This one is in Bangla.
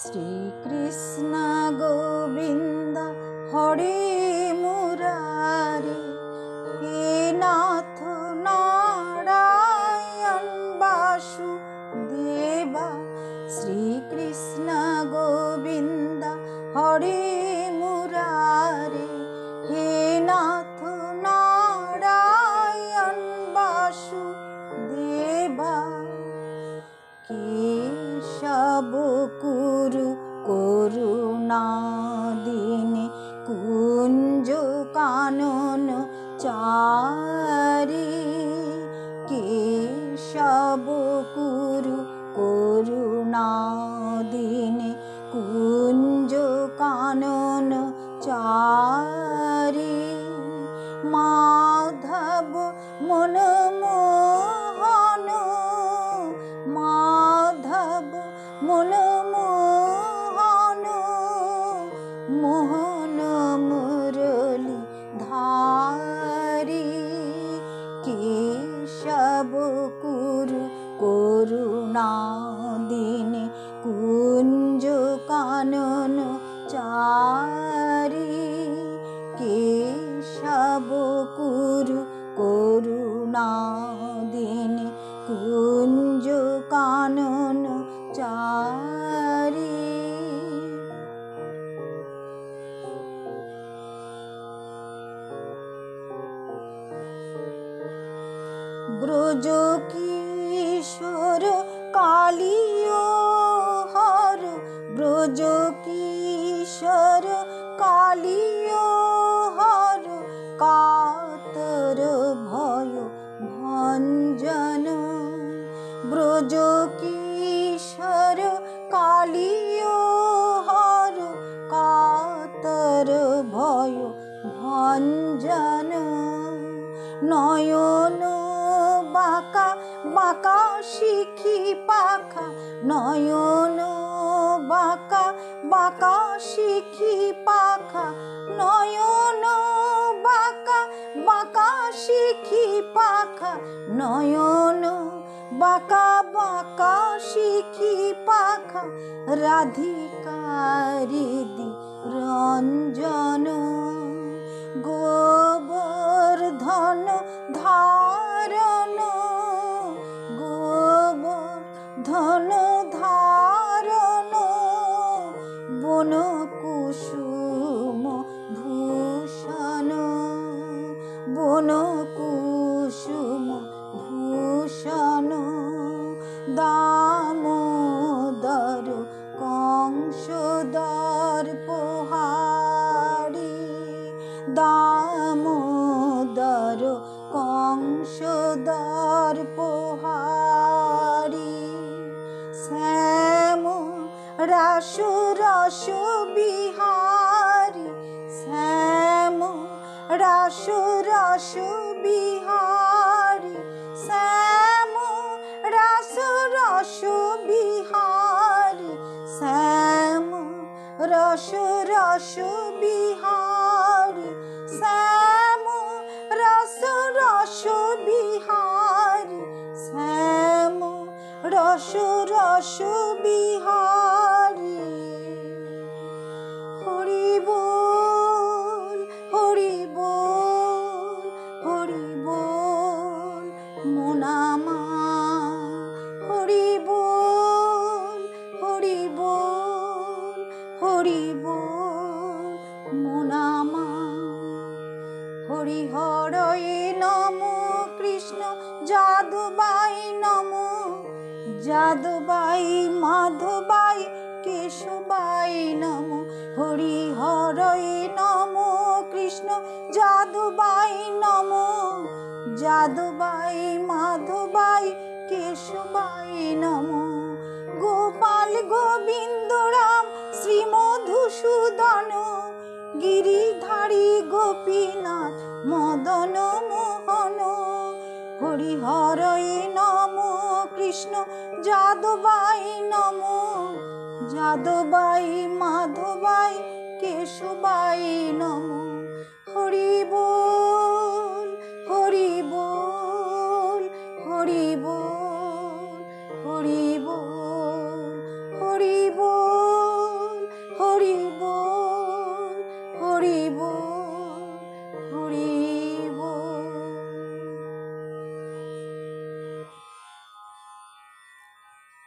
শ্রীকৃষ্ণ গোবিন্দ হরে মুরারে, হে নাথ নারায়ণ বাসুদেবা। শ্রীকৃষ্ণ গোবিন্দ হরে মুরারে, হে নাথ নারায়ণ বাসুদেবা। কেশব কুরু করুণা দিনে, কুঞ্জ কানন চারি। কেশব কুরু করুণা দিনে, কুঞ্জ কানন চারি। মাধব মনমোহন, মাধব মনমোহন, মোহন মুরলী ধারি। কেশব কুরু করুণা দিনে, কুঞ্জ কানন চারি। কেশব কুরু করুণা দিনে, কুঞ্জ কানন চারি। ব্রজ কিশোর কালিও হর, ব্রজ কিশোর কালিও হর। কাতর ভয় ভঞ্জন, ব্রজ কিশোর কালিও হর। কাতর ভয় ভঞ্জন, নয়ন বাঁকা বাঁকা শিখি পাখা। নয়ন বাঁকা বাঁকা শিখি পাখা। নয়ন বাঁকা বাঁকা শিখি পাখা। নয়ন বাঁকা বাঁকা শিখি পাখা। রাধিকারিদি রঞ্জন, গোবর্ধন ধারণ, গোবর্ধন ধারণ। বন কুসুম ভূষণ, বন কুসুম ভূষণ। দামোদর কংসদর পোহারি। দামোদর কংসদর পোহারি। শ্যাম রাস রস বিহারি। শ্যাম রাস রস বিহারি। শ্যাম রাস রস বিহারি। শ্যাম রস রস বিহারি। শ্যাম রস রস বিহারি। শ্যাম রস রস বিহারি। হরি বল হরি বল হরি বল মোনামা। হরি বল হরি বল হরি বল মোনামা। হরি হরয়ে নমো কৃষ্ণ যাদবাই নমো। যাদবাই মাধবাই কেশবাই নমো। হরি হরয়ে নমো কৃষ্ণ যাদবাই নমো। যাদবাই মাধবাই কেশবাই নমো। গোপাল গোবিন্দ রাম শ্রী মধুসূদন, গিরিধারী গোপীনাথ মদন মোহন। হরি হরয়ে নমো কৃষ্ণ যাদবাই নমো। যাদবাই মাধবাই কেশবাই নমো। হরি বল